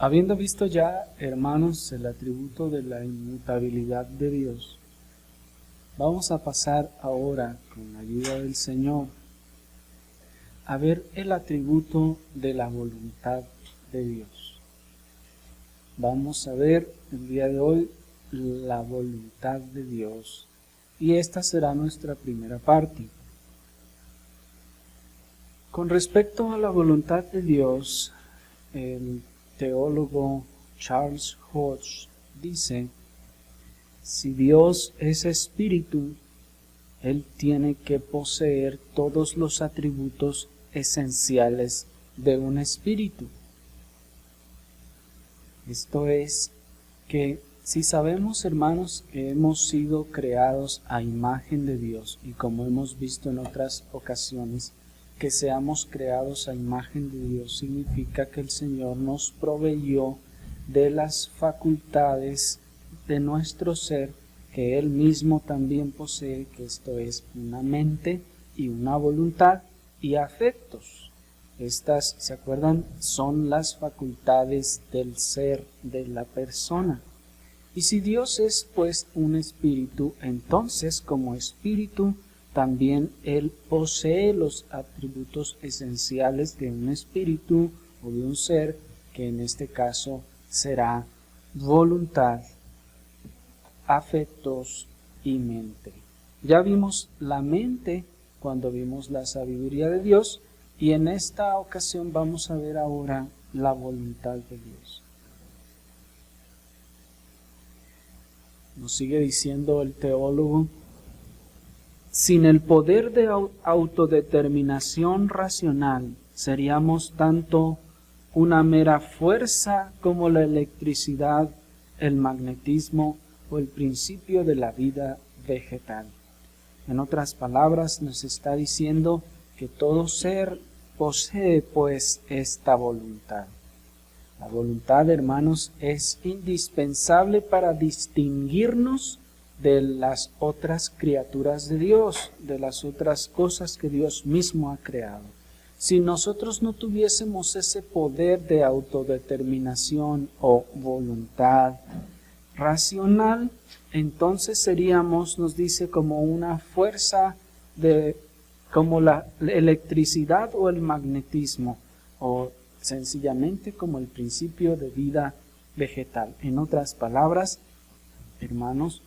Habiendo visto ya, hermanos, el atributo de la inmutabilidad de Dios, vamos a pasar ahora, con la ayuda del Señor, a ver el atributo de la voluntad de Dios. Vamos a ver el día de hoy la voluntad de Dios, y esta será nuestra primera parte. Con respecto a la voluntad de Dios, el teólogo Charles Hodge dice: si Dios es espíritu, Él tiene que poseer todos los atributos esenciales de un espíritu. Esto es que si sabemos, hermanos, que hemos sido creados a imagen de Dios, y como hemos visto en otras ocasiones, que seamos creados a imagen de Dios significa que el Señor nos proveyó de las facultades de nuestro ser que Él mismo también posee, que esto es una mente y una voluntad y afectos. Estas, ¿se acuerdan?, son las facultades del ser de la persona. Y si Dios es pues un espíritu, entonces como espíritu también Él posee los atributos esenciales de un espíritu o de un ser, que en este caso será voluntad, afectos y mente. Ya vimos la mente cuando vimos la sabiduría de Dios, y en esta ocasión vamos a ver ahora la voluntad de Dios. Nos sigue diciendo el teólogo: sin el poder de autodeterminación racional, seríamos tanto una mera fuerza como la electricidad, el magnetismo o el principio de la vida vegetal. En otras palabras, nos está diciendo que todo ser posee pues esta voluntad. La voluntad, hermanos, es indispensable para distinguirnos de las otras criaturas de Dios, de las otras cosas que Dios mismo ha creado. Si nosotros no tuviésemos ese poder de autodeterminación o voluntad racional, entonces seríamos, nos dice, como una fuerza como la electricidad o el magnetismo, o sencillamente como el principio de vida vegetal. En otras palabras, hermanos,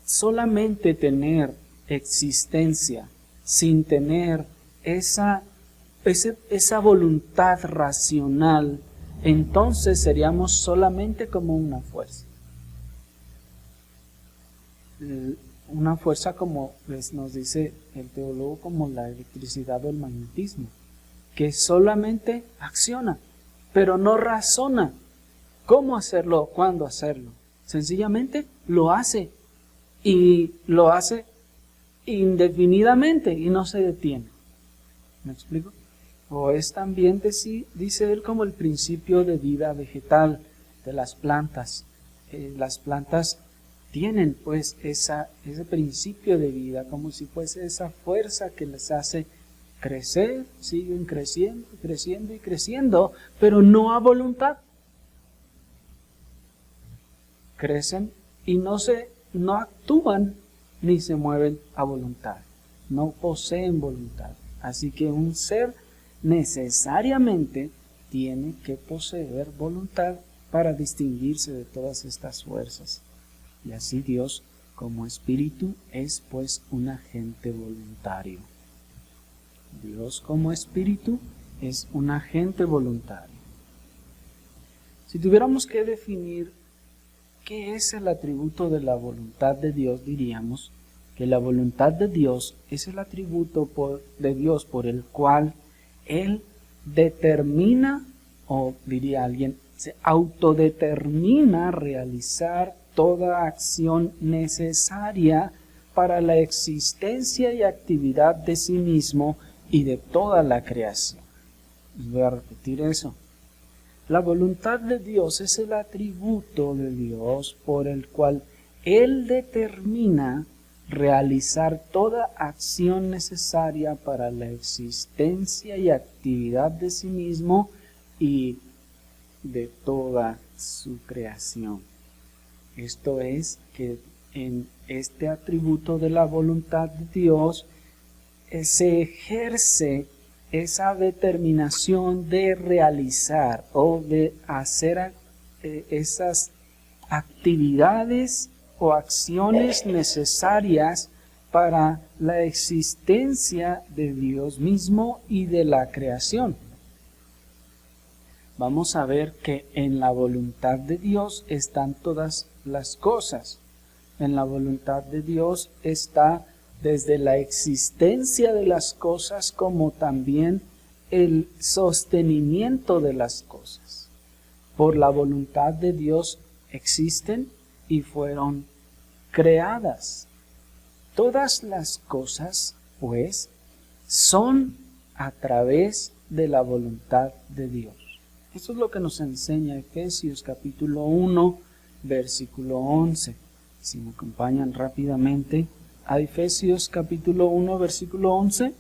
solamente tener existencia sin tener esa voluntad racional, entonces seríamos solamente como una fuerza. Una fuerza, como nos dice el teólogo, como la electricidad o el magnetismo, que solamente acciona, pero no razona cómo hacerlo, cuándo hacerlo. Sencillamente lo hace, y lo hace indefinidamente y no se detiene. ¿Me explico? O es también, dice él, como el principio de vida vegetal de las plantas. Las plantas tienen pues ese principio de vida, como si fuese esa fuerza que les hace crecer, siguen creciendo, creciendo y creciendo, pero no a voluntad. Crecen y no actúan ni se mueven a voluntad, no poseen voluntad. Así que un ser necesariamente tiene que poseer voluntad para distinguirse de todas estas fuerzas. Y así Dios, como espíritu, es pues un agente voluntario. Dios como espíritu es un agente voluntario. Si tuviéramos que definir ¿qué es el atributo de la voluntad de Dios? Diríamos que la voluntad de Dios es el atributo de Dios por el cual Él determina, o diría alguien, se autodetermina realizar toda acción necesaria para la existencia y actividad de sí mismo y de toda la creación. Voy a repetir eso. La voluntad de Dios es el atributo de Dios por el cual Él determina realizar toda acción necesaria para la existencia y actividad de sí mismo y de toda su creación. Esto es que en este atributo de la voluntad de Dios se ejerce esa determinación de realizar o de hacer esas actividades o acciones necesarias para la existencia de Dios mismo y de la creación. Vamos a ver que en la voluntad de Dios están todas las cosas. En la voluntad de Dios está desde la existencia de las cosas como también el sostenimiento de las cosas. Por la voluntad de Dios existen y fueron creadas. Todas las cosas, pues, son a través de la voluntad de Dios. Eso es lo que nos enseña Efesios capítulo 1, versículo 11. Si me acompañan rápidamente a Efesios capítulo 1, versículo 11,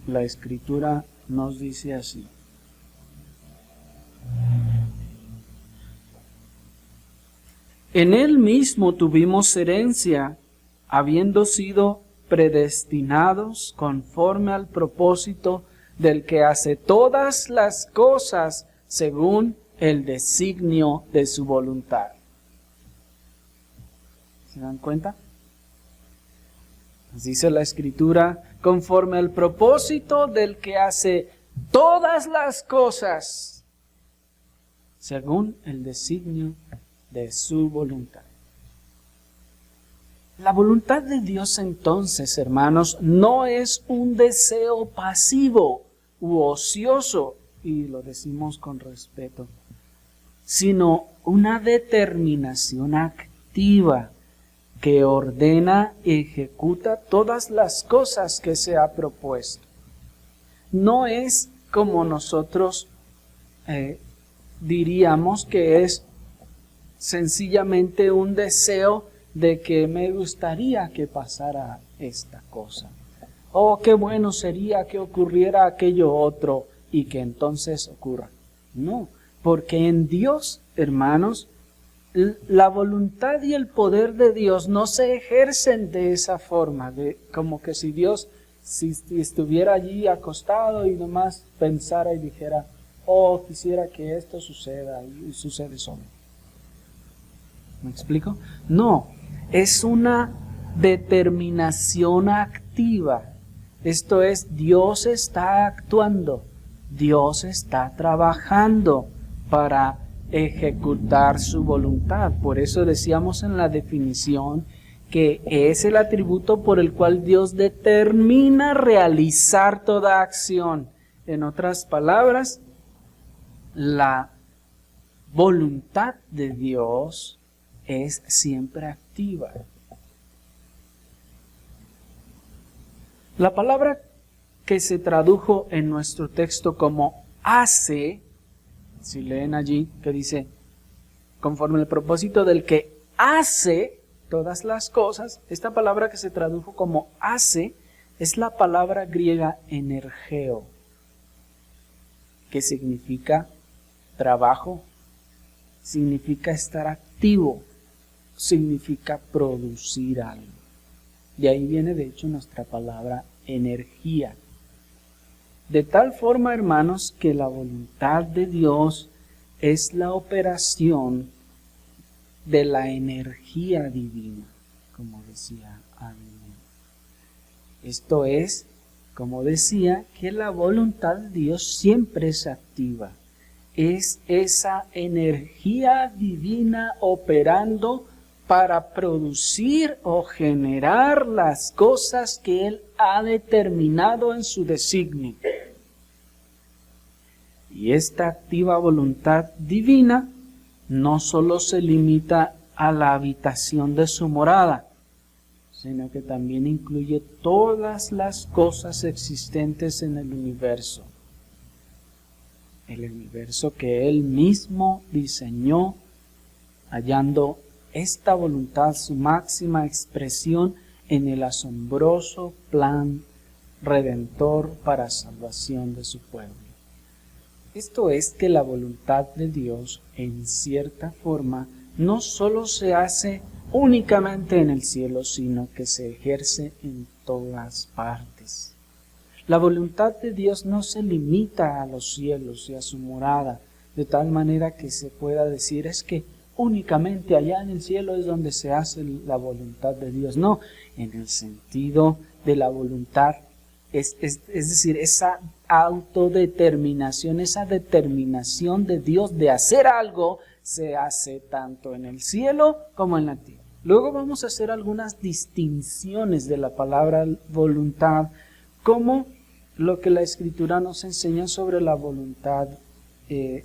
la Escritura nos dice así. En él mismo tuvimos herencia, habiendo sido predestinados conforme al propósito del que hace todas las cosas según el designio de su voluntad. ¿Se dan cuenta? Nos dice la Escritura, conforme al propósito del que hace todas las cosas según el designio de su voluntad. La voluntad de Dios entonces, hermanos, no es un deseo pasivo u ocioso, y lo decimos con respeto, sino una determinación activa que ordena y ejecuta todas las cosas que se ha propuesto. No es como nosotros diríamos que es sencillamente un deseo de que me gustaría que pasara esta cosa. Oh, qué bueno sería que ocurriera aquello otro y que entonces ocurra. No, porque en Dios, hermanos, la voluntad y el poder de Dios no se ejercen de esa forma, de como que si Dios si estuviera allí acostado y nomás pensara y dijera, oh, quisiera que esto suceda, y sucede solo. ¿Me explico? No, es una determinación activa. Esto es, Dios está actuando, Dios está trabajando para ejecutar su voluntad. Por eso decíamos en la definición que es el atributo por el cual Dios determina realizar toda acción. En otras palabras, la voluntad de Dios es siempre activa. La palabra que se tradujo en nuestro texto como hace, si leen allí, que dice, conforme al propósito del que hace todas las cosas, esta palabra que se tradujo como hace es la palabra griega energeo, que significa trabajo, significa estar activo, significa producir algo. De ahí viene de hecho nuestra palabra energía. De tal forma, hermanos, que la voluntad de Dios es la operación de la energía divina, como decía Amén. Esto es, como decía, que la voluntad de Dios siempre es activa. Es esa energía divina operando para producir o generar las cosas que Él ha determinado en su designio. Y esta activa voluntad divina no solo se limita a la habitación de su morada, sino que también incluye todas las cosas existentes en el universo. El universo que Él mismo diseñó, hallando esta voluntad su máxima expresión en el asombroso plan redentor para salvación de su pueblo. Esto es que la voluntad de Dios, en cierta forma, no solo se hace únicamente en el cielo, sino que se ejerce en todas partes. La voluntad de Dios no se limita a los cielos y a su morada, de tal manera que se pueda decir es que únicamente allá en el cielo es donde se hace la voluntad de Dios. No, en el sentido de la voluntad, es decir, esa autodeterminación, esa determinación de Dios de hacer algo, se hace tanto en el cielo como en la tierra. Luego vamos a hacer algunas distinciones de la palabra voluntad, como lo que la Escritura nos enseña sobre la voluntad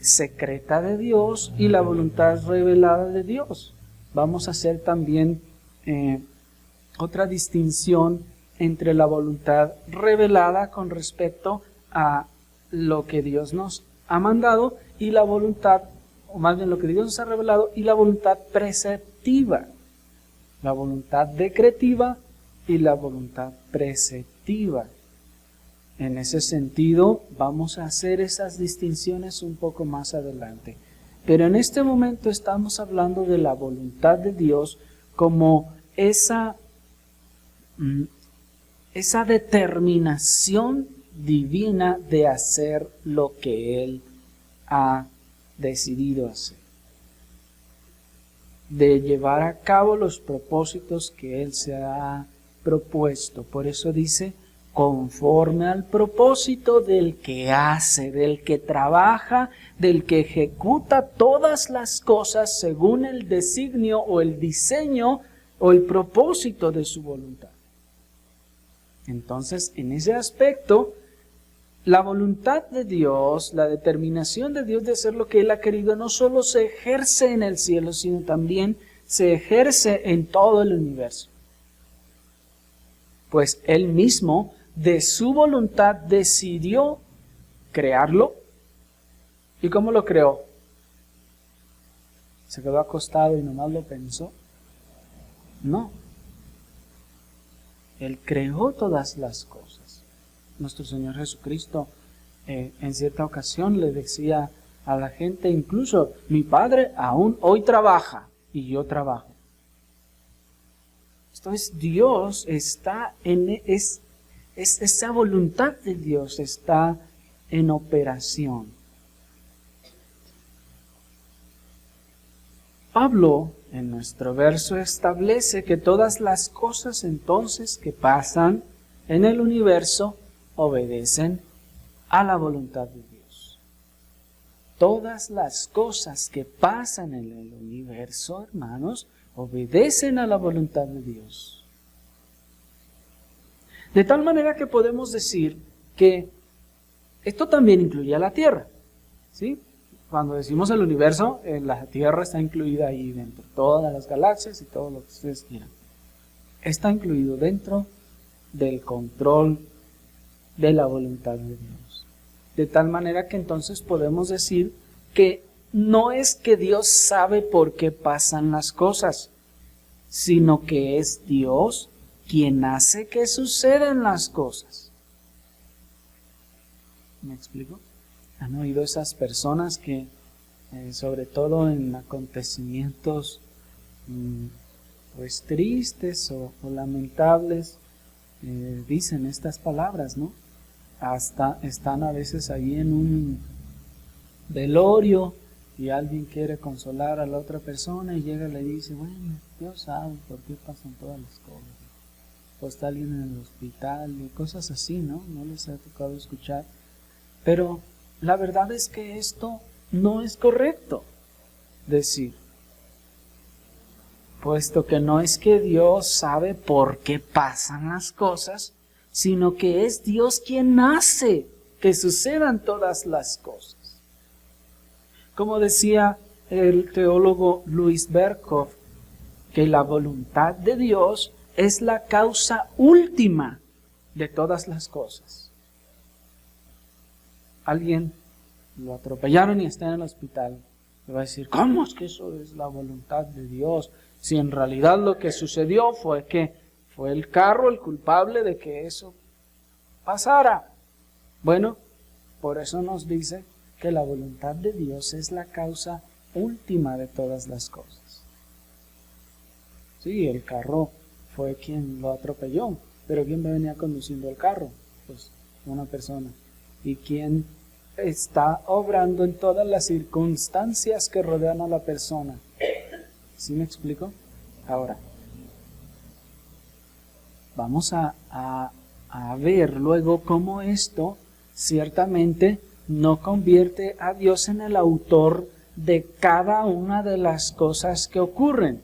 secreta de Dios y la voluntad revelada de Dios. Vamos a hacer también otra distinción entre la voluntad revelada con respecto a lo que Dios nos ha mandado y la voluntad, o más bien lo que Dios nos ha revelado, y la voluntad preceptiva, la voluntad decretiva y la voluntad preceptiva. En ese sentido, vamos a hacer esas distinciones un poco más adelante. Pero en este momento estamos hablando de la voluntad de Dios como esa determinación divina de hacer lo que Él ha decidido hacer, de llevar a cabo los propósitos que Él se ha propuesto. Por eso dice, conforme al propósito del que hace, del que trabaja, del que ejecuta todas las cosas según el designio o el diseño o el propósito de su voluntad. Entonces, en ese aspecto, la voluntad de Dios, la determinación de Dios de hacer lo que Él ha querido, no solo se ejerce en el cielo, sino también se ejerce en todo el universo. Pues Él mismo, de su voluntad, decidió crearlo. ¿Y cómo lo creó? ¿Se quedó acostado y nomás lo pensó? No. Él creó todas las cosas. Nuestro Señor Jesucristo en cierta ocasión le decía a la gente, incluso mi Padre aún hoy trabaja y yo trabajo. Entonces Dios está esa voluntad de Dios está en operación. Pablo en nuestro verso establece que todas las cosas entonces que pasan en el universo obedecen a la voluntad de Dios. Todas las cosas que pasan en el universo, hermanos, obedecen a la voluntad de Dios. De tal manera que podemos decir que esto también incluye a la Tierra, ¿sí? Cuando decimos el universo, la Tierra está incluida ahí dentro, todas las galaxias y todo lo que ustedes quieran. Está incluido dentro del control de la voluntad de Dios. De tal manera que entonces podemos decir que no es que Dios sabe por qué pasan las cosas, sino que es Dios quien hace que sucedan las cosas. ¿Me explico? ¿Han oído esas personas que, sobre todo en acontecimientos pues tristes o lamentables, dicen estas palabras, ¿no? Hasta están a veces ahí en un velorio y alguien quiere consolar a la otra persona y llega y le dice, bueno, Dios sabe por qué pasan todas las cosas. O está alguien en el hospital y cosas así, ¿no? No les ha tocado escuchar. Pero la verdad es que esto no es correcto decir, puesto que no es que Dios sabe por qué pasan las cosas, sino que es Dios quien hace que sucedan todas las cosas. Como decía el teólogo Louis Berkhoff, que la voluntad de Dios es la causa última de todas las cosas. Alguien lo atropellaron y está en el hospital. Le va a decir, ¿cómo es que eso es la voluntad de Dios? Si en realidad lo que sucedió fue que fue el carro el culpable de que eso pasara. Bueno, por eso nos dice que la voluntad de Dios es la causa última de todas las cosas. Sí, el carro fue quien lo atropelló, pero ¿quién venía conduciendo el carro? Pues una persona. ¿Y quién está obrando en todas las circunstancias que rodean a la persona? ¿Sí me explico? Ahora, vamos a ver luego cómo esto ciertamente no convierte a Dios en el autor de cada una de las cosas que ocurren,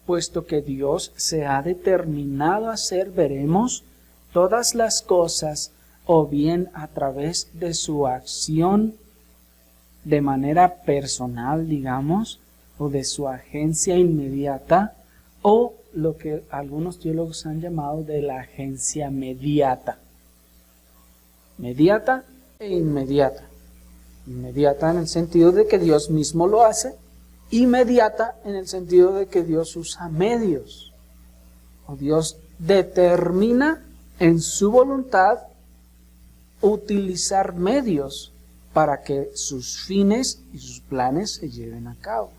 puesto que Dios se ha determinado a hacer, veremos, todas las cosas o bien a través de su acción de manera personal, digamos, o de su agencia inmediata, o lo que algunos teólogos han llamado de la agencia mediata. Mediata e inmediata. Inmediata en el sentido de que Dios mismo lo hace, inmediata en el sentido de que Dios usa medios, o Dios determina en su voluntad utilizar medios para que sus fines y sus planes se lleven a cabo.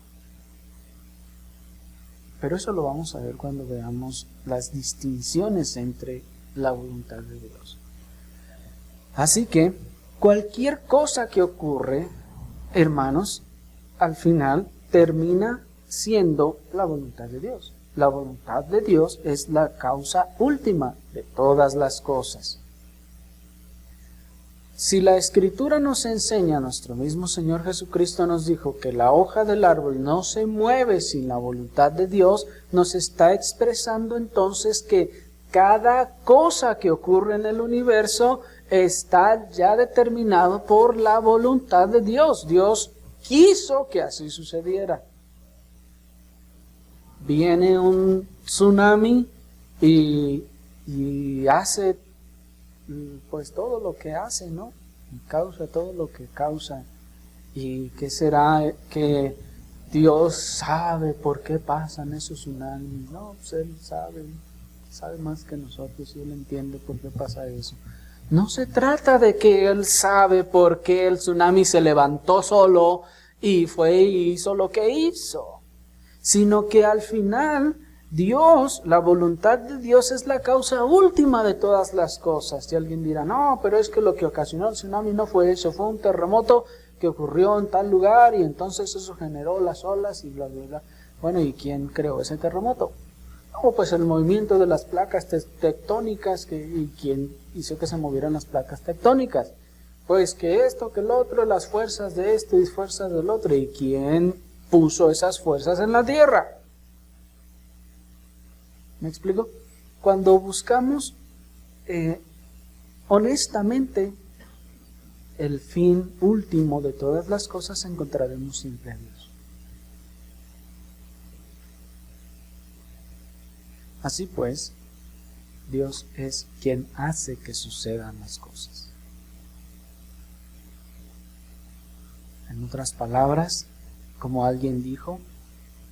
Pero eso lo vamos a ver cuando veamos las distinciones entre la voluntad de Dios. Así que cualquier cosa que ocurre, hermanos, al final termina siendo la voluntad de Dios. La voluntad de Dios es la causa última de todas las cosas. Si la Escritura nos enseña, nuestro mismo Señor Jesucristo nos dijo que la hoja del árbol no se mueve sin la voluntad de Dios, nos está expresando entonces que cada cosa que ocurre en el universo está ya determinado por la voluntad de Dios. Dios quiso que así sucediera. Viene un tsunami y hace pues todo lo que hace, ¿no? Y causa todo lo que causa. ¿Y qué será? Que Dios sabe por qué pasan esos tsunamis. No, pues Él sabe más que nosotros y Él entiende por qué pasa eso. No se trata de que Él sabe por qué el tsunami se levantó solo y fue y hizo lo que hizo, sino que al final Dios, la voluntad de Dios es la causa última de todas las cosas. Y alguien dirá, no, pero es que lo que ocasionó el tsunami no fue eso, fue un terremoto que ocurrió en tal lugar y entonces eso generó las olas y bla, bla, bla. Bueno, ¿y quién creó ese terremoto? No, pues el movimiento de las placas tectónicas, ¿y quién hizo que se movieran las placas tectónicas? Pues que esto, que el otro, las fuerzas de esto y fuerzas del otro. ¿Y quién puso esas fuerzas en la tierra? ¿Me explico? Cuando buscamos honestamente el fin último de todas las cosas, encontraremos siempre a Dios. Así pues, Dios es quien hace que sucedan las cosas. En otras palabras, como alguien dijo,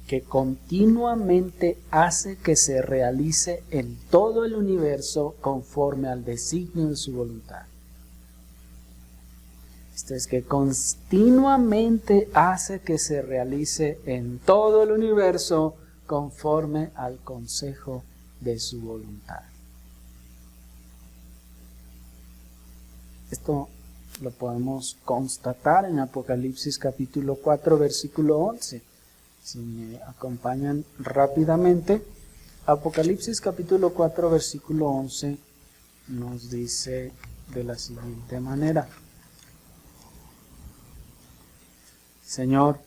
que continuamente hace que se realice en todo el universo conforme al designio de su voluntad. Esto es que continuamente hace que se realice en todo el universo conforme al consejo de su voluntad. Esto lo podemos constatar en Apocalipsis capítulo 4, versículo 11. Si me acompañan rápidamente, Apocalipsis capítulo 4, versículo 11 nos dice de la siguiente manera: Señor,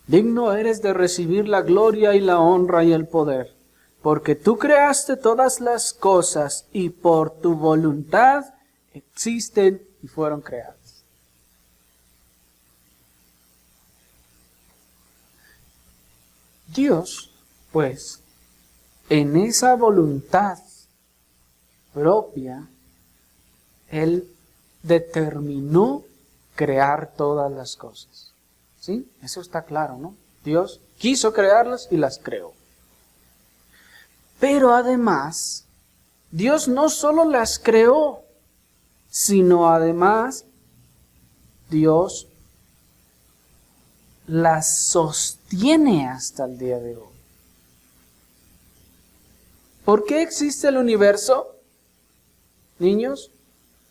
digno eres de recibir la gloria y la honra y el poder, porque tú creaste todas las cosas y por tu voluntad existen y fueron creadas. Dios, pues, en esa voluntad propia, Él determinó crear todas las cosas. ¿Sí? Eso está claro, ¿no? Dios quiso crearlas y las creó. Pero además, Dios no solo las creó, sino además, Dios las sostiene hasta el día de hoy. ¿Por qué existe el universo, niños?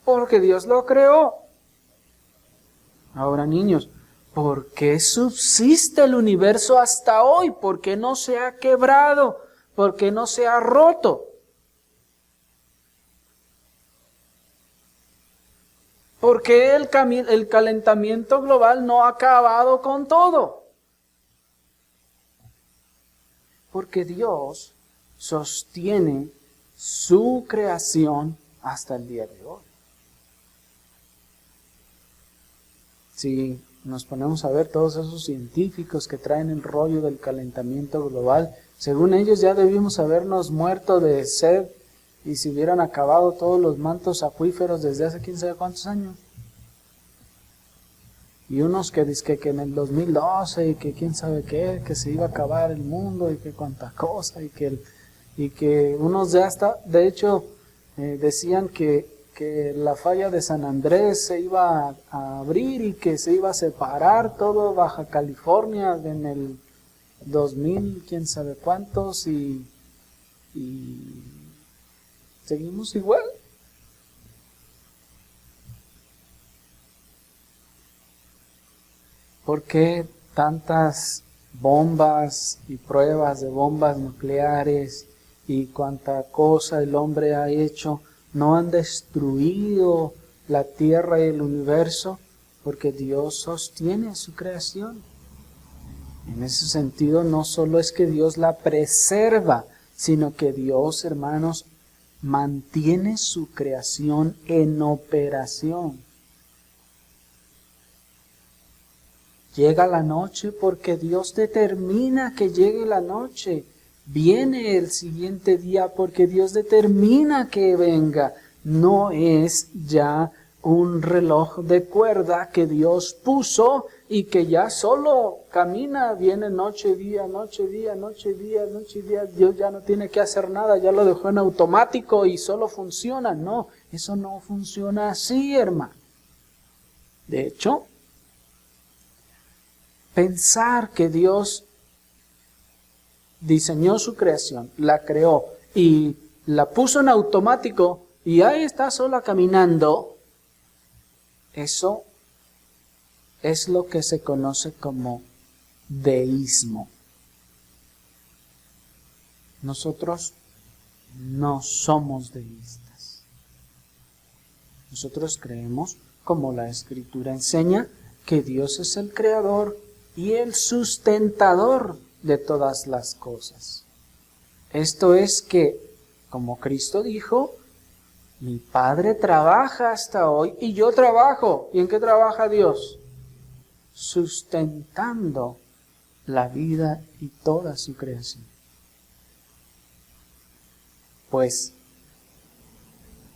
Porque Dios lo creó. Ahora, niños, ¿por qué subsiste el universo hasta hoy? ¿Por qué no se ha quebrado? ¿Por qué no se ha roto? ¿Por qué el calentamiento global no ha acabado con todo? Porque Dios sostiene su creación hasta el día de hoy. Si nos ponemos a ver todos esos científicos que traen el rollo del calentamiento global, según ellos ya debimos habernos muerto de sed y se hubieran acabado todos los mantos acuíferos desde hace quién sabe cuántos años. Y unos que dicen que en el 2012 y que quién sabe qué, que se iba a acabar el mundo y que cuánta cosa y que unos ya hasta, de hecho, decían que la falla de San Andrés se iba a abrir y que se iba a separar todo Baja California en el 2000, quién sabe cuántos y seguimos igual. ¿Por qué tantas bombas y pruebas de bombas nucleares y cuánta cosa el hombre ha hecho no han destruido la tierra y el universo? Porque Dios sostiene su creación. En ese sentido, no solo es que Dios la preserva, sino que Dios, hermanos, mantiene su creación en operación. Llega la noche porque Dios determina que llegue la noche. Viene el siguiente día porque Dios determina que venga. No es ya un reloj de cuerda que Dios puso y que ya solo camina, viene noche, día, noche, día, noche, día, noche, día. Dios ya no tiene que hacer nada, ya lo dejó en automático y solo funciona. No, eso no funciona así, hermano. De hecho, pensar que Dios diseñó su creación, la creó y la puso en automático y ahí está sola caminando, eso es lo que se conoce como deísmo. Nosotros no somos deístas. Nosotros creemos, como la Escritura enseña, que Dios es el creador y el sustentador de todas las cosas. Esto es que, como Cristo dijo, mi Padre trabaja hasta hoy y yo trabajo. ¿Y en qué trabaja Dios? Sustentando la vida y toda su creación. Pues,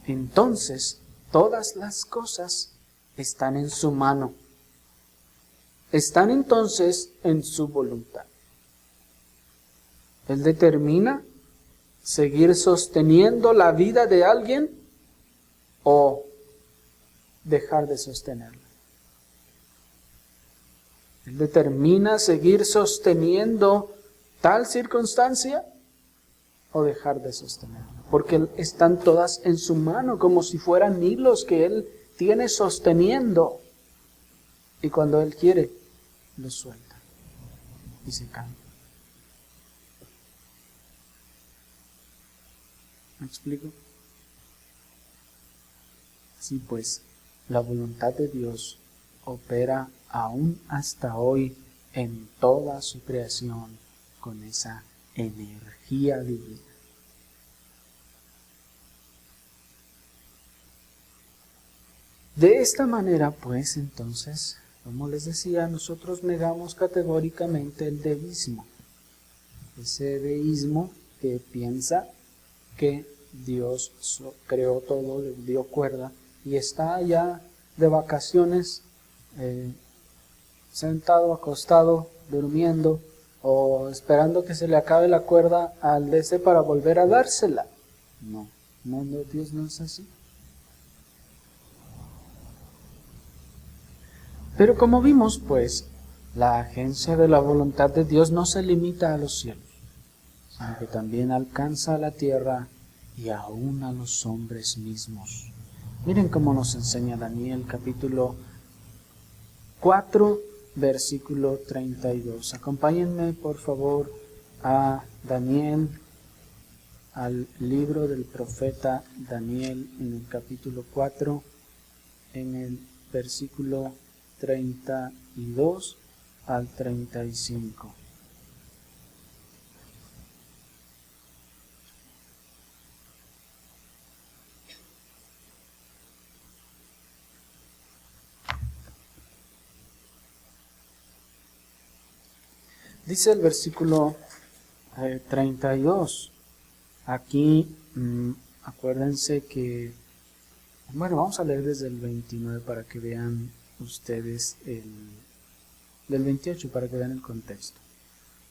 entonces, todas las cosas están en su mano. Están entonces en su voluntad. Él determina seguir sosteniendo la vida de alguien o dejar de sostenerla. Él determina seguir sosteniendo tal circunstancia o dejar de sostenerla. Porque están todas en su mano como si fueran hilos que Él tiene sosteniendo. Y cuando Él quiere, los suelta y se caen. ¿Me explico? Así pues, la voluntad de Dios opera aún hasta hoy en toda su creación con esa energía divina. De esta manera, pues, entonces, como les decía, nosotros negamos categóricamente el deísmo. Ese deísmo que piensa que Dios creó todo, le dio cuerda y está ya de vacaciones, sentado, acostado, durmiendo o esperando que se le acabe la cuerda al DC para volver a dársela. No, Dios no es así. Pero como vimos, pues, la agencia de la voluntad de Dios no se limita a los cielos, sino que también alcanza a la tierra y aún a los hombres mismos. Miren cómo nos enseña Daniel capítulo 4, versículo 32. Acompáñenme, por favor, a Daniel, al libro del profeta Daniel, en el capítulo 4, en el versículo 32 al 35. Dice el versículo 32. Aquí, acuérdense que, bueno, vamos a leer desde el 29 para que vean ustedes del 28 para que vean el contexto.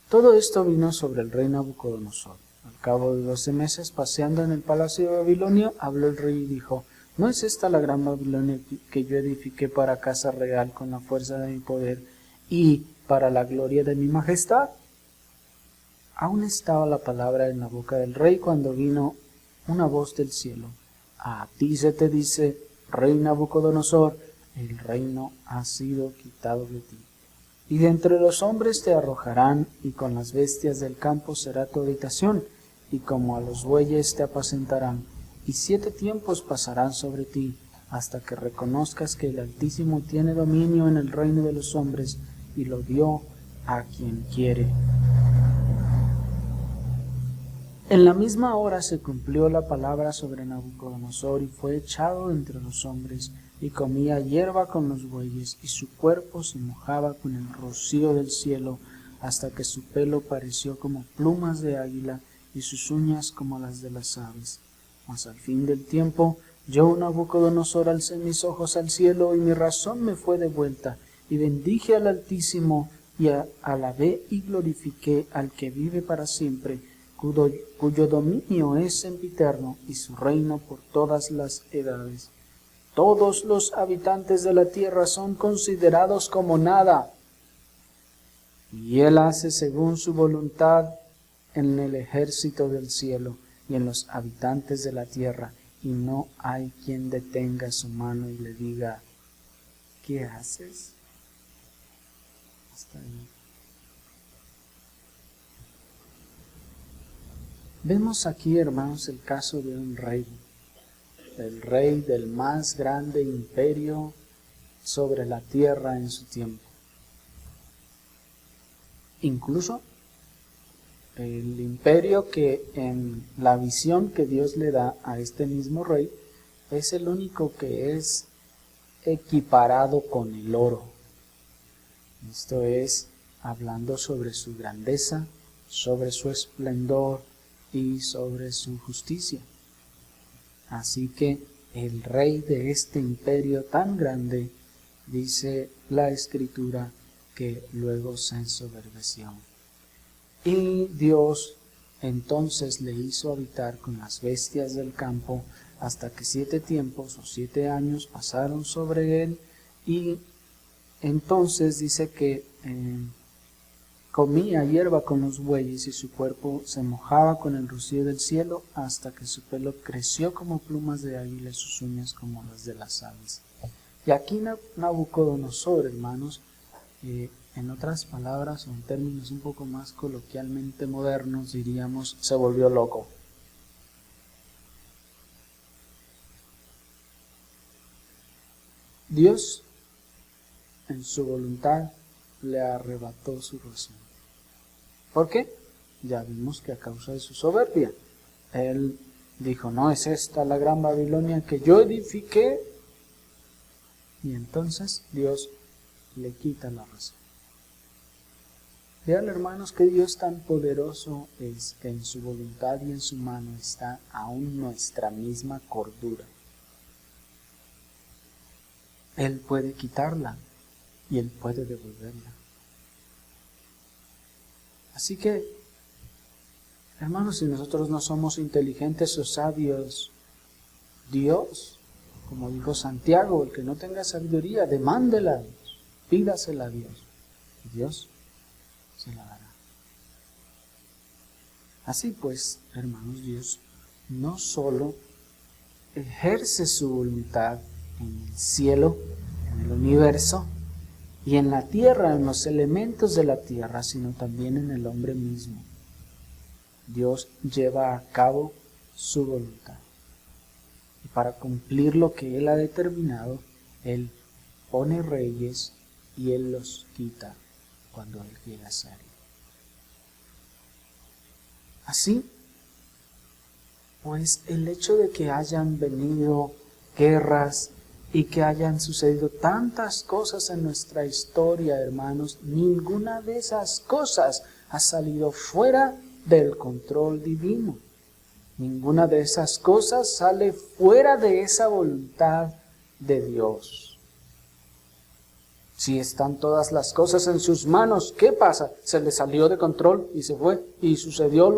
Todo esto vino sobre el rey Nabucodonosor. Al cabo de 12 meses, paseando en el palacio de Babilonia, habló el rey y dijo: ¿No es esta la gran Babilonia que yo edifiqué para casa real con la fuerza de mi poder y para la gloria de mi majestad? Aún estaba la palabra en la boca del rey cuando vino una voz del cielo: A ti se te dice, rey Nabucodonosor, el reino ha sido quitado de ti. Y de entre los hombres te arrojarán, y con las bestias del campo será tu habitación, y como a los bueyes te apacentarán, y 7 tiempos pasarán sobre ti, hasta que reconozcas que el Altísimo tiene dominio en el reino de los hombres, y lo dio a quien quiere. En la misma hora se cumplió la palabra sobre Nabucodonosor, y fue echado entre los hombres, y comía hierba con los bueyes, y su cuerpo se mojaba con el rocío del cielo, hasta que su pelo pareció como plumas de águila, y sus uñas como las de las aves. Mas al fin del tiempo, yo, Nabucodonosor, alcé mis ojos al cielo, y mi razón me fue devuelta, y bendije al Altísimo, y alabé y glorifiqué al que vive para siempre, cuyo dominio es sempiterno, y su reino por todas las edades. Todos los habitantes de la tierra son considerados como nada, y él hace según su voluntad en el ejército del cielo y en los habitantes de la tierra, y no hay quien detenga su mano y le diga: ¿qué haces? Hasta ahí. Vemos aquí, hermanos, el caso de un rey, el rey del más grande imperio sobre la tierra en su tiempo. Incluso el imperio que en la visión que Dios le da a este mismo rey es el único que es equiparado con el oro. Esto es hablando sobre su grandeza, sobre su esplendor y sobre su justicia. Así que el rey de este imperio tan grande, dice la Escritura, que luego se ensoberbeció. Y Dios entonces le hizo habitar con las bestias del campo hasta que 7 tiempos o 7 años pasaron sobre él, y entonces dice que comía hierba con los bueyes, y su cuerpo se mojaba con el rocío del cielo, hasta que su pelo creció como plumas de águila y sus uñas como las de las aves. Y aquí Nabucodonosor, hermanos, en otras palabras o en términos un poco más coloquialmente modernos, diríamos, se volvió loco. Dios, en su voluntad, le arrebató su razón. ¿Por qué? Ya vimos que a causa de su soberbia. Él dijo: ¿no es esta la gran Babilonia que yo edifiqué? Y entonces Dios le quita la razón. Vean, hermanos, que Dios tan poderoso es que en su voluntad y en su mano está aún nuestra misma cordura. Él puede quitarla y Él puede devolverla. Así que, hermanos, si nosotros no somos inteligentes o sabios, Dios, como dijo Santiago, el que no tenga sabiduría, demándela a Dios. pídasela a Dios, y Dios se la dará. Así pues, hermanos, Dios no solo ejerce su voluntad en el cielo, en el universo, y en la tierra, en los elementos de la tierra, sino también en el hombre mismo. Dios lleva a cabo su voluntad. Y para cumplir lo que Él ha determinado, Él pone reyes y Él los quita cuando Él quiere hacerlo. Así, pues el hecho de que hayan venido guerras y que hayan sucedido tantas cosas en nuestra historia, hermanos, ninguna de esas cosas ha salido fuera del control divino. Ninguna de esas cosas sale fuera de esa voluntad de Dios. Si están todas las cosas en sus manos, ¿qué pasa? Se le salió de control y se fue y sucedió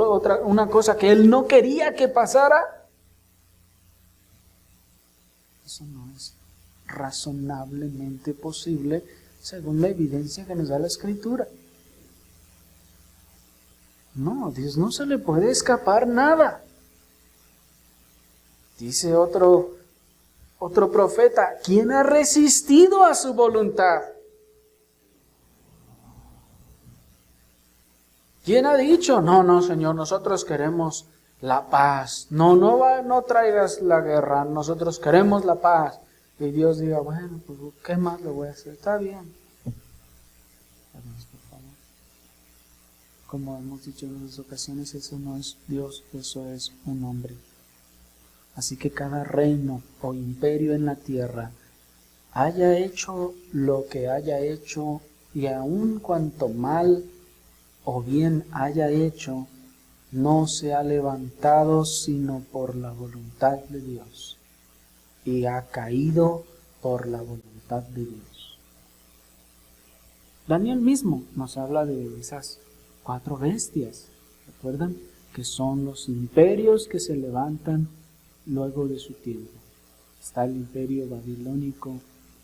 una cosa que Él no quería que pasara. Eso no es razonablemente posible según la evidencia que nos da la Escritura. No, a Dios no se le puede escapar nada. Dice otro profeta, ¿quién ha resistido a su voluntad? ¿Quién ha dicho? No, Señor, nosotros queremos la paz. No traigas la guerra, nosotros queremos la paz. Y Dios diga, bueno, pues ¿qué más le voy a hacer? Está bien. Hermanos, por favor. Como hemos dicho en otras ocasiones, eso no es Dios, eso es un hombre. Así que cada reino o imperio en la tierra haya hecho lo que haya hecho, y aun cuanto mal o bien haya hecho, no se ha levantado sino por la voluntad de Dios, y ha caído por la voluntad de Dios. Daniel mismo nos habla de esas 4 bestias, ¿recuerdan? Que son los imperios que se levantan luego de su tiempo. Está el imperio babilónico,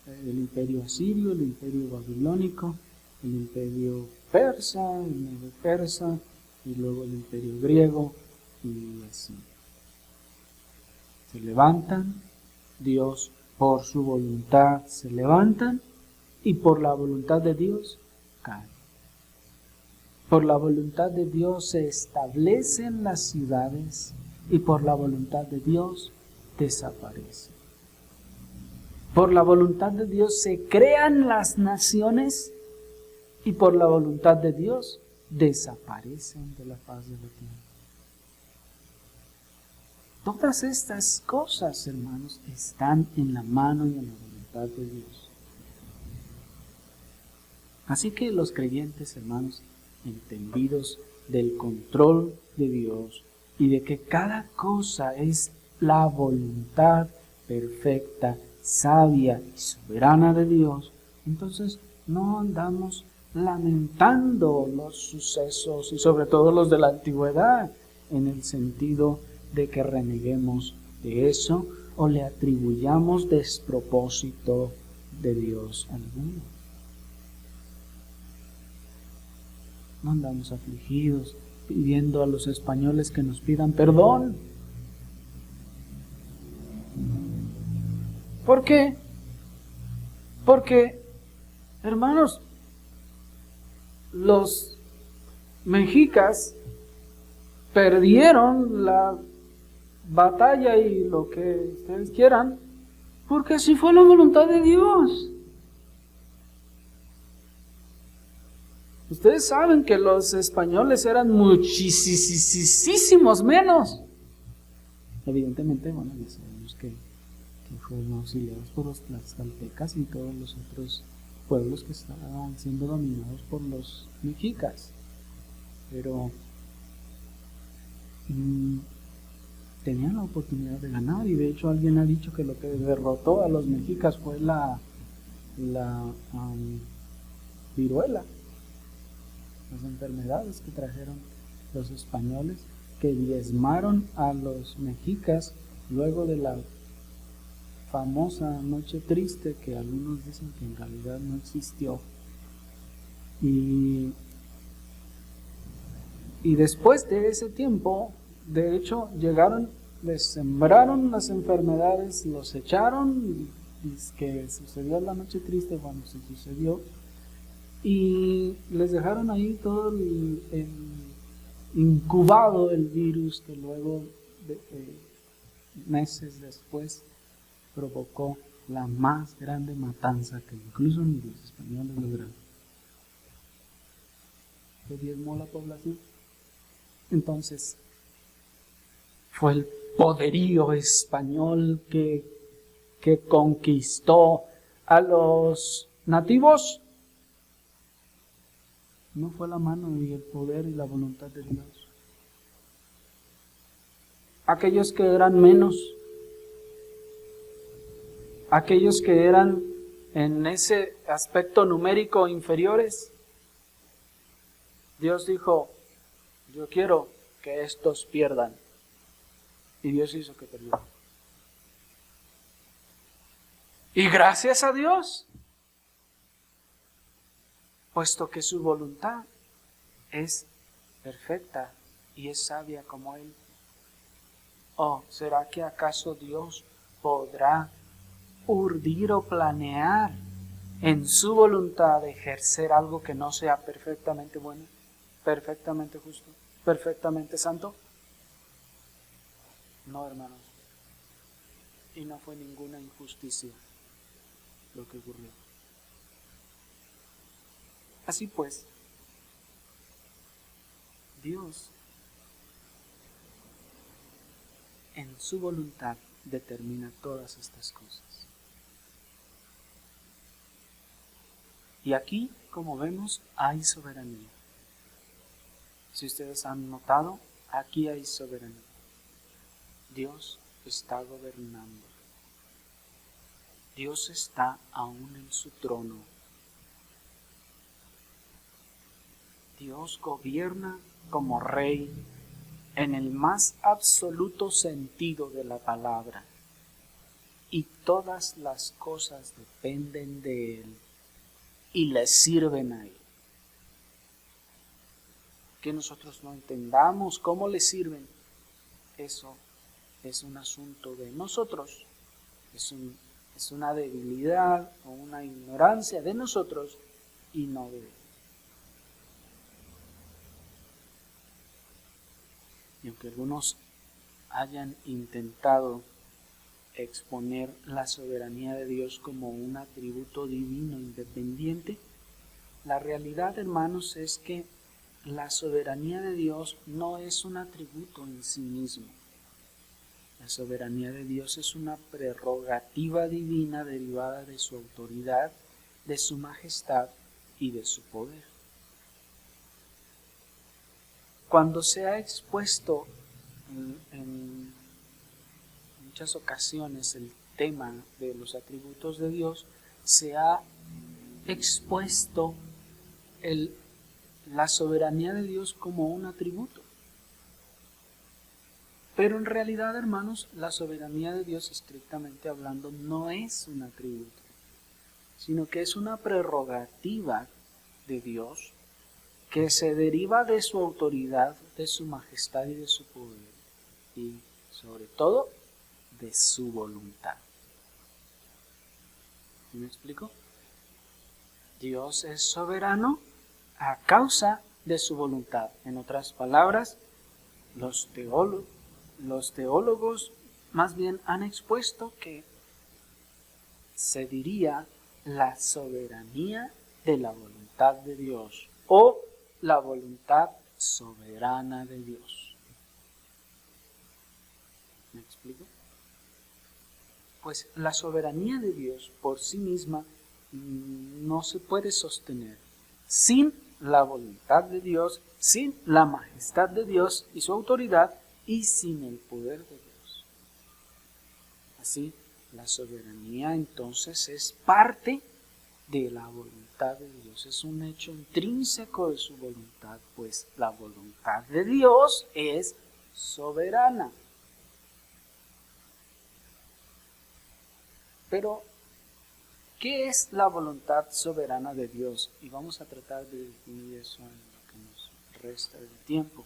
el imperio asirio, el imperio babilónico, el imperio persa, el medio persa, y luego el imperio griego, y así. Se levantan, Dios por su voluntad se levantan, y por la voluntad de Dios caen. Por la voluntad de Dios se establecen las ciudades, y por la voluntad de Dios desaparece. Por la voluntad de Dios se crean las naciones, y por la voluntad de Dios desaparecen de la faz de la tierra. Todas estas cosas, hermanos, están en la mano y en la voluntad de Dios. Así que los creyentes, hermanos, entendidos del control de Dios y de que cada cosa es la voluntad perfecta, sabia y soberana de Dios, entonces no andamos lamentando los sucesos, y sobre todo los de la antigüedad, en el sentido de que reneguemos de eso o le atribuyamos despropósito de Dios alguno. No andamos afligidos pidiendo a los españoles que nos pidan perdón. ¿Por qué? Porque, hermanos, los mexicas perdieron la batalla y lo que ustedes quieran, porque así fue la voluntad de Dios. Ustedes saben que los españoles eran muchísimos menos. Evidentemente, bueno, ya sabemos que fueron auxiliados por los tlaxcaltecas y todos los otros pueblos que estaban siendo dominados por los mexicas. Pero tenían la oportunidad de ganar, y de hecho alguien ha dicho que lo que derrotó a los mexicas fue la viruela, las enfermedades que trajeron los españoles, que diezmaron a los mexicas luego de la famosa noche triste que algunos dicen que en realidad no existió. Y después de ese tiempo, de hecho, llegaron, les sembraron las enfermedades, los echaron, y que sucedió la noche triste cuando se sucedió, y les dejaron ahí todo el incubado el virus que luego, meses después, provocó la más grande matanza que incluso ni los españoles lograron. Que diezmó la población. Entonces, fue el poderío español que conquistó a los nativos. No fue la mano y el poder y la voluntad de Dios. Aquellos que eran menos, aquellos que eran en ese aspecto numérico inferiores, Dios dijo, yo quiero que estos pierdan. Y Dios hizo que perdieran. Y gracias a Dios, puesto que su voluntad es perfecta y es sabia como Él. ¿O será que acaso Dios podrá urdir o planear en su voluntad ejercer algo que no sea perfectamente bueno, perfectamente justo, perfectamente santo? No, hermanos. Y no fue ninguna injusticia lo que ocurrió. Así pues, Dios en su voluntad determina todas estas cosas. Y aquí, como vemos, hay soberanía. Si ustedes han notado, aquí hay soberanía. Dios está gobernando. Dios está aún en su trono. Dios gobierna como rey en el más absoluto sentido de la palabra. Y todas las cosas dependen de Él y le sirven a Él. Que nosotros no entendamos cómo le sirven, eso es un asunto de nosotros. Es una debilidad o una ignorancia de nosotros y no de Él. Y aunque algunos hayan intentado exponer la soberanía de Dios como un atributo divino independiente, la realidad, hermanos, es que la soberanía de Dios no es un atributo en sí mismo. La soberanía de Dios es una prerrogativa divina derivada de su autoridad, de su majestad y de su poder. Cuando se ha expuesto en muchas ocasiones el tema de los atributos de Dios, se ha expuesto la soberanía de Dios como un atributo. Pero en realidad, hermanos, la soberanía de Dios, estrictamente hablando, no es un atributo, sino que es una prerrogativa de Dios que se deriva de su autoridad, de su majestad y de su poder, y sobre todo de su voluntad. ¿Me explico? Dios es soberano a causa de su voluntad. En otras palabras, los teólogos más bien han expuesto que se diría la soberanía de la voluntad de Dios o la voluntad soberana de Dios. ¿Me explico? Pues la soberanía de Dios por sí misma no se puede sostener sin la voluntad de Dios, sin la majestad de Dios y su autoridad y sin el poder de Dios. Así, la soberanía entonces es parte de la voluntad de Dios, es un hecho intrínseco de su voluntad, pues la voluntad de Dios es soberana. Pero, ¿qué es la voluntad soberana de Dios? Y vamos a tratar de definir eso en lo que nos resta del tiempo.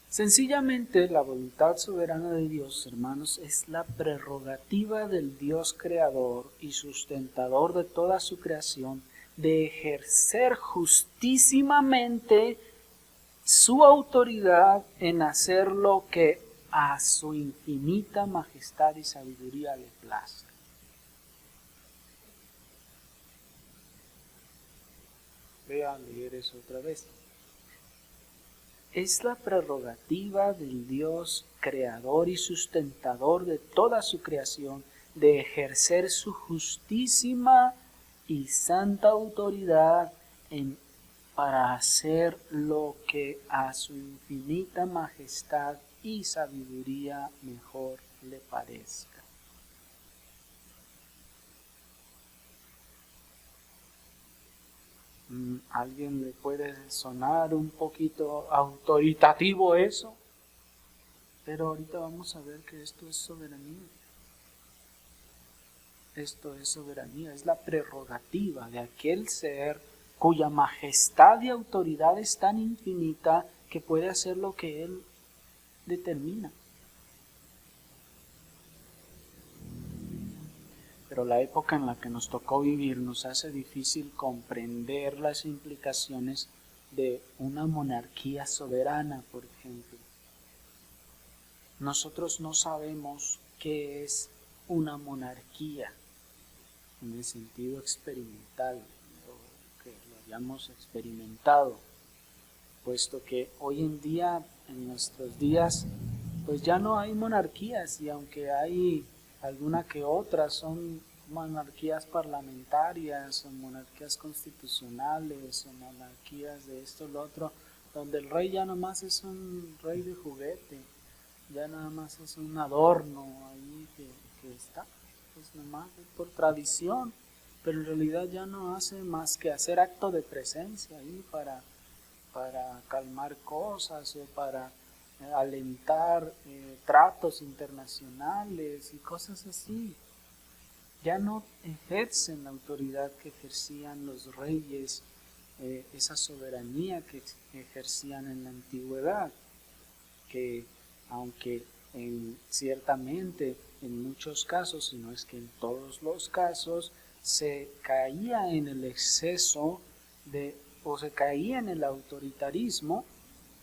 Sencillamente, la voluntad soberana de Dios, hermanos, es la prerrogativa del Dios creador y sustentador de toda su creación de ejercer justísimamente su autoridad en hacer lo que a su infinita majestad y sabiduría le plazca. Voy a leer eso otra vez. Es la prerrogativa del Dios creador y sustentador de toda su creación de ejercer su justísima y santa autoridad para hacer lo que a su infinita majestad y sabiduría mejor le parezca. ¿Alguien le puede sonar un poquito autoritativo eso? Pero ahorita vamos a ver que esto es soberanía. Esto es soberanía, es la prerrogativa de aquel ser cuya majestad y autoridad es tan infinita que puede hacer lo que él determina. Pero la época en la que nos tocó vivir nos hace difícil comprender las implicaciones de una monarquía soberana, por ejemplo. Nosotros no sabemos qué es una monarquía en el sentido experimental, o que lo hayamos experimentado, puesto que hoy en día, en nuestros días, pues ya no hay monarquías, y aunque hay alguna que otra, son monarquías parlamentarias, o monarquías constitucionales, o monarquías de esto o lo otro, donde el rey ya nomás es un rey de juguete, ya nada más es un adorno ahí que está, pues nomás por tradición, pero en realidad ya no hace más que hacer acto de presencia ahí para calmar cosas o para alentar tratos internacionales y cosas así. Ya no ejercen la autoridad que ejercían los reyes, esa soberanía que ejercían en la antigüedad, que aunque ciertamente en muchos casos, si no es que en todos los casos, se caía en el exceso o se caía en el autoritarismo,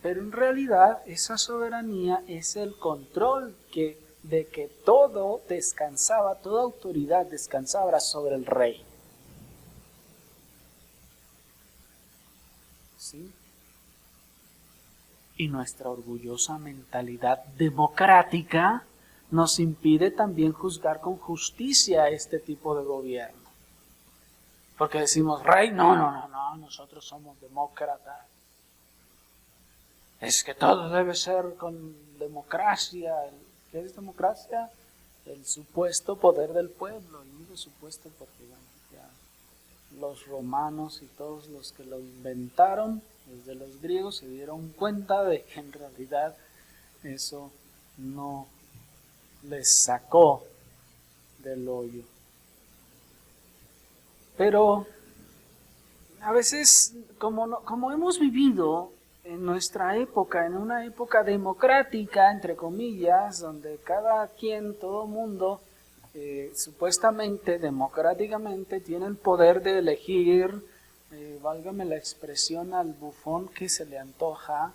pero en realidad esa soberanía es el control de que todo descansaba, toda autoridad descansaba sobre el rey. ¿Sí? Y nuestra orgullosa mentalidad democrática nos impide también juzgar con justicia a este tipo de gobierno. Porque decimos, rey, no, nosotros somos demócratas. Es que todo debe ser con democracia. ¿Qué es democracia? El supuesto poder del pueblo. Y digo supuesto porque ya los romanos y todos los que lo inventaron, desde los griegos, se dieron cuenta de que en realidad eso no les sacó del hoyo. Pero a veces, como hemos vivido en nuestra época, en una época democrática, entre comillas, donde cada quien, todo mundo, supuestamente, democráticamente, tiene el poder de elegir, válgame la expresión, al bufón que se le antoja,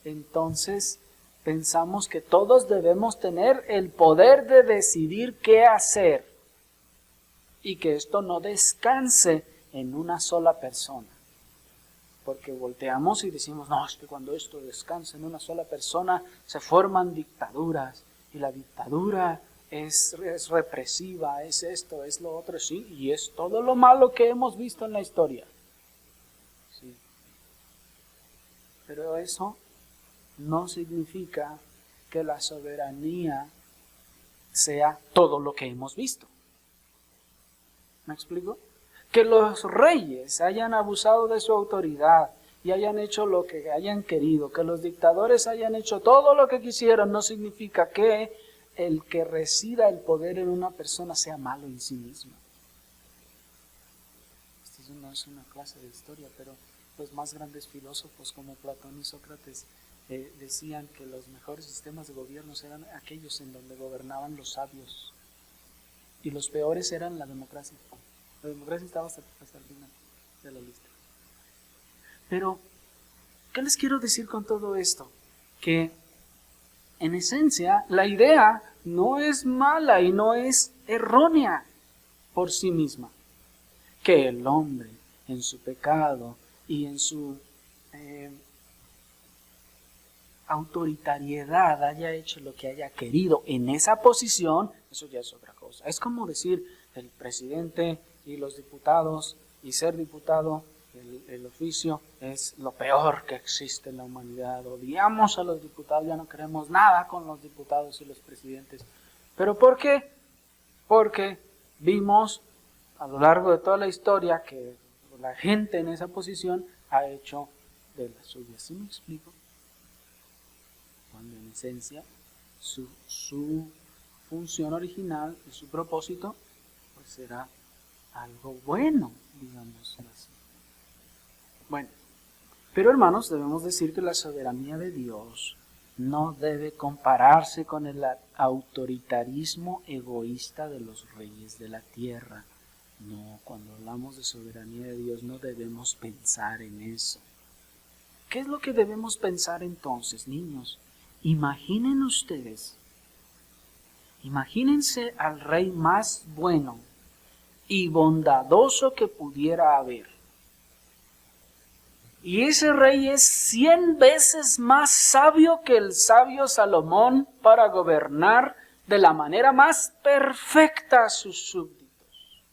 entonces pensamos que todos debemos tener el poder de decidir qué hacer y que esto no descanse en una sola persona. Porque volteamos y decimos, no, es que cuando esto descansa en una sola persona se forman dictaduras y la dictadura es represiva, es esto, es lo otro, sí, y es todo lo malo que hemos visto en la historia. Sí. Pero eso no significa que la soberanía sea todo lo que hemos visto. ¿Me explico? Que los reyes hayan abusado de su autoridad y hayan hecho lo que hayan querido, que los dictadores hayan hecho todo lo que quisieron, no significa que el que resida el poder en una persona sea malo en sí mismo. Esta no es una clase de historia, pero los más grandes filósofos como Platón y Sócrates decían que los mejores sistemas de gobierno eran aquellos en donde gobernaban los sabios y los peores eran la democracia. La democracia estaba hasta el final de la lista. Pero, ¿qué les quiero decir con todo esto? Que en esencia la idea no es mala y no es errónea por sí misma. Que el hombre en su pecado y en su autoritariedad haya hecho lo que haya querido en esa posición, eso ya es otra cosa. Es como decir el presidente y los diputados y ser diputado, el oficio es lo peor que existe en la humanidad. Odiamos a los diputados, ya no queremos nada con los diputados y los presidentes. ¿Pero por qué? Porque vimos a lo largo de toda la historia que la gente en esa posición ha hecho de las suyas. ¿Sí me explico? Cuando en esencia su función original y su propósito pues será algo bueno, digamos así. Bueno, pero hermanos, debemos decir que la soberanía de Dios no debe compararse con el autoritarismo egoísta de los reyes de la tierra. No, cuando hablamos de soberanía de Dios no debemos pensar en eso. ¿Qué es lo que debemos pensar entonces, niños? Imaginen ustedes, imagínense al rey más bueno y bondadoso que pudiera haber. Y ese rey es 100 veces más sabio que el sabio Salomón para gobernar de la manera más perfecta a sus súbditos.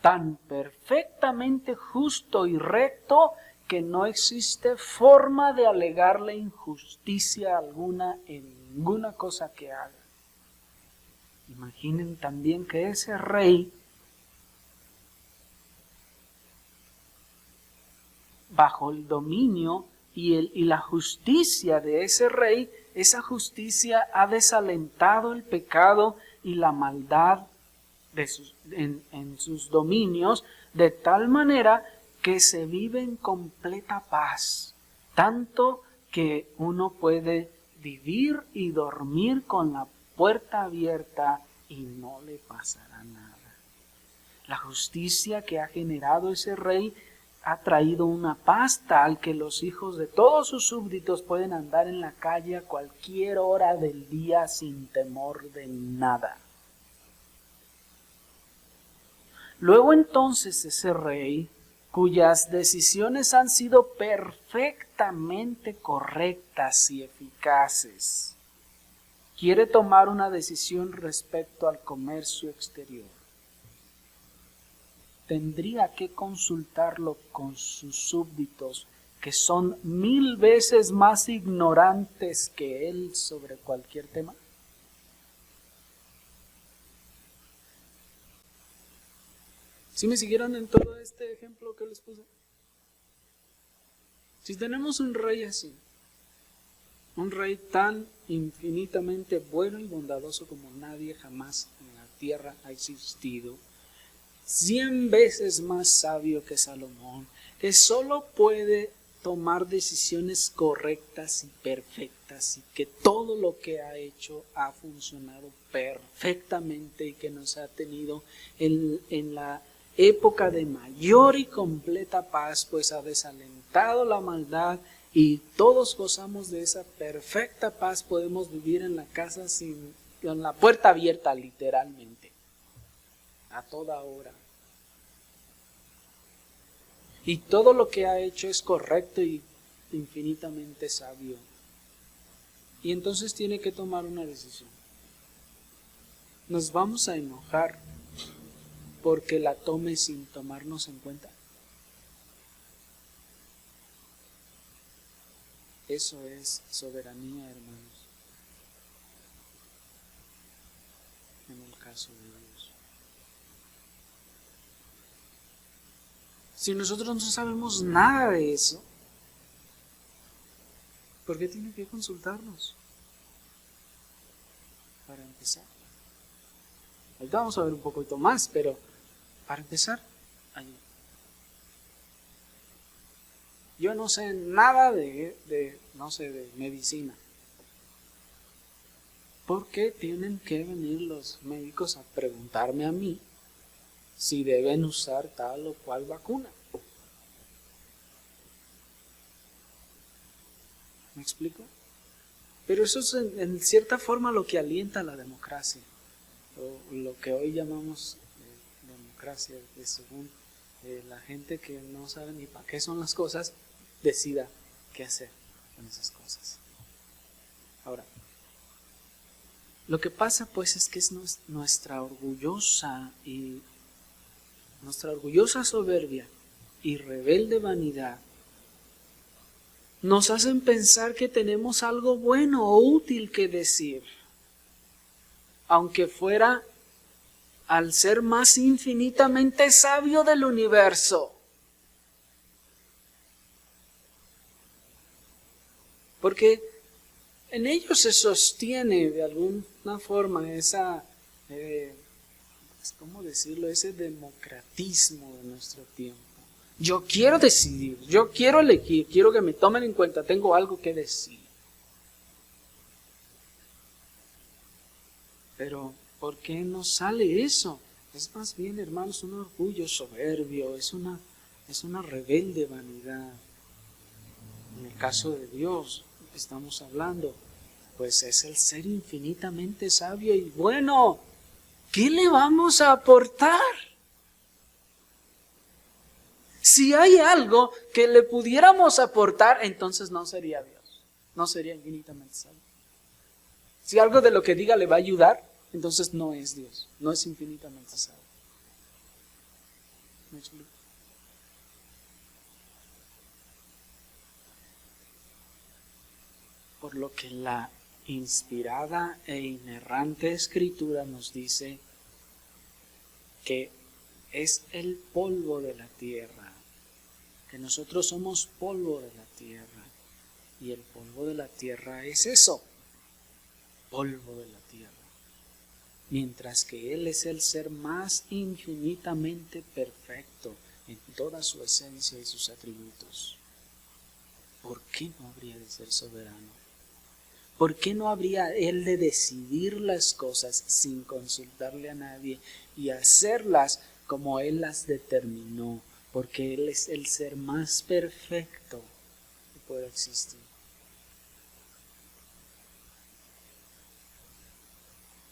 Tan perfectamente justo y recto que no existe forma de alegarle injusticia alguna en ninguna cosa que haga. Imaginen también que ese rey, bajo el dominio y la justicia de ese rey, esa justicia ha desalentado el pecado y la maldad en sus dominios, de tal manera que se vive en completa paz, tanto que uno puede vivir y dormir con la puerta abierta y no le pasará nada. La justicia que ha generado ese rey ha traído una paz tal que los hijos de todos sus súbditos pueden andar en la calle a cualquier hora del día sin temor de nada. Luego entonces ese rey, cuyas decisiones han sido perfectamente correctas y eficaces, quiere tomar una decisión respecto al comercio exterior. Tendría que consultarlo con sus súbditos, que son 1000 veces más ignorantes que él sobre cualquier tema. ¿Sí me siguieron en todo este ejemplo que les puse? Si tenemos un rey así, un rey tan infinitamente bueno y bondadoso como nadie jamás en la tierra ha existido, 100 veces más sabio que Salomón, que solo puede tomar decisiones correctas y perfectas y que todo lo que ha hecho ha funcionado perfectamente y que nos ha tenido en la época de mayor y completa paz, pues ha desalentado la maldad y todos gozamos de esa perfecta paz. Podemos vivir en la casa con la puerta abierta literalmente, a toda hora. Y todo lo que ha hecho es correcto y infinitamente sabio. Y entonces tiene que tomar una decisión. ¿Nos vamos a enojar porque la tome sin tomarnos en cuenta? Eso es soberanía, hermanos, en el caso de Dios. Si nosotros no sabemos nada de eso, ¿por qué tiene que consultarnos? para empezar. Ahorita vamos a ver un poquito más, pero para empezar, allí. Yo no sé nada de medicina. ¿Por qué tienen que venir los médicos a preguntarme a mí si deben usar tal o cual vacuna? ¿Me explico? Pero eso es en cierta forma lo que alienta la democracia, o lo que hoy llamamos democracia, que según la gente que no sabe ni para qué son las cosas, decida qué hacer con esas cosas. Ahora, lo que pasa pues es que es nuestra orgullosa soberbia y rebelde vanidad nos hacen pensar que tenemos algo bueno o útil que decir, aunque fuera al ser más infinitamente sabio del universo. Porque en ellos se sostiene de alguna forma esa, ¿cómo decirlo? Ese democratismo de nuestro tiempo. Yo quiero decidir, yo quiero elegir, quiero que me tomen en cuenta, tengo algo que decir. Pero, ¿por qué no sale eso? Es más bien, hermanos, un orgullo soberbio, es una rebelde vanidad. En el caso de Dios, estamos hablando, pues es el ser infinitamente sabio y bueno. ¿Qué le vamos a aportar? Si hay algo que le pudiéramos aportar, entonces no sería Dios, no sería infinitamente sabio. Si algo de lo que diga le va a ayudar, entonces no es Dios, no es infinitamente sabio. ¿Me explico? Por lo que la inspirada e inerrante Escritura nos dice que es el polvo de la tierra, que nosotros somos polvo de la tierra, y el polvo de la tierra es eso, polvo de la tierra, mientras que Él es el ser más infinitamente perfecto en toda su esencia y sus atributos. ¿Por qué no habría de ser soberano? ¿Por qué no habría Él de decidir las cosas sin consultarle a nadie y hacerlas como Él las determinó? Porque Él es el ser más perfecto que puede existir.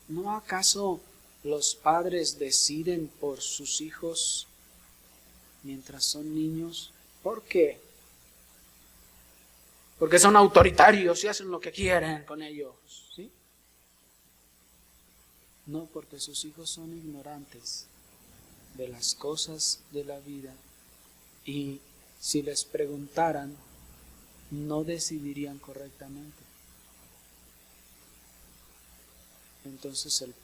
¿No acaso los padres deciden por sus hijos mientras son niños? ¿Por qué? Porque son autoritarios y hacen lo que quieren con ellos, ¿sí? No, porque sus hijos son ignorantes de las cosas de la vida y si les preguntaran, no decidirían correctamente. Entonces los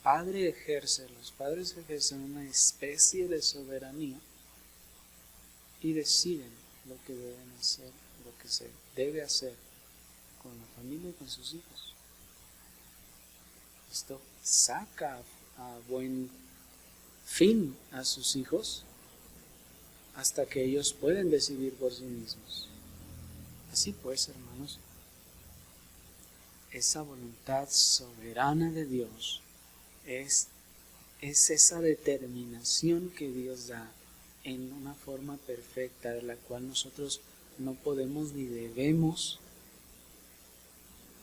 padres ejercen una especie de soberanía y deciden lo que deben hacer, lo que se debe hacer con la familia y con sus hijos. Esto saca a buen fin a sus hijos hasta que ellos pueden decidir por sí mismos. Así pues, hermanos, esa voluntad soberana de Dios es esa determinación que Dios da en una forma perfecta, de la cual nosotros no podemos ni debemos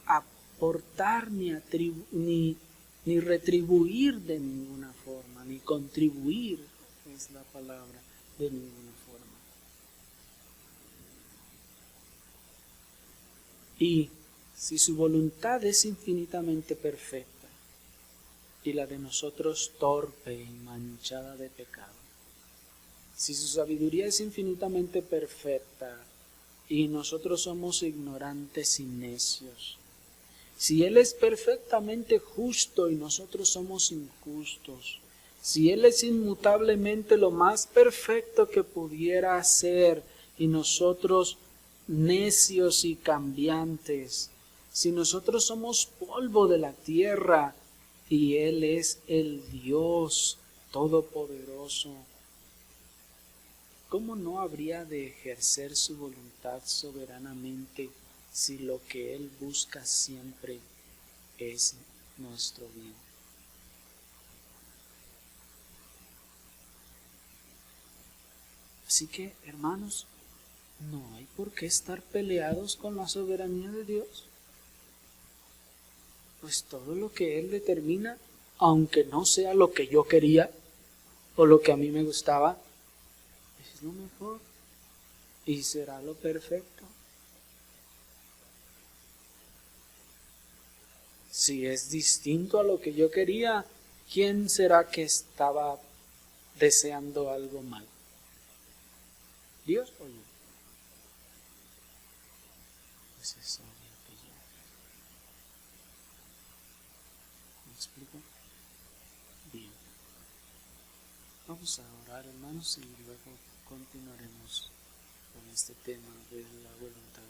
aportar ni retribuir de ninguna forma, ni contribuir, es la palabra, de ninguna forma. Y si su voluntad es infinitamente perfecta y la de nosotros torpe y manchada de pecado, si su sabiduría es infinitamente perfecta y nosotros somos ignorantes y necios, si Él es perfectamente justo y nosotros somos injustos, si Él es inmutablemente lo más perfecto que pudiera ser y nosotros necios y cambiantes, si nosotros somos polvo de la tierra y Él es el Dios Todopoderoso. ¿Cómo no habría de ejercer su voluntad soberanamente si lo que Él busca siempre es nuestro bien? Así que, hermanos, no hay por qué estar peleados con la soberanía de Dios. Pues todo lo que Él determina, aunque no sea lo que yo quería o lo que a mí me gustaba, es lo mejor y será lo perfecto. Si es distinto a lo que yo quería, ¿quién será que estaba deseando algo mal? ¿Dios o yo? Pues es obvio que yo. ¿Me explico? Bien. Vamos a orar, hermanos, y luego continuaremos con este tema de la voluntad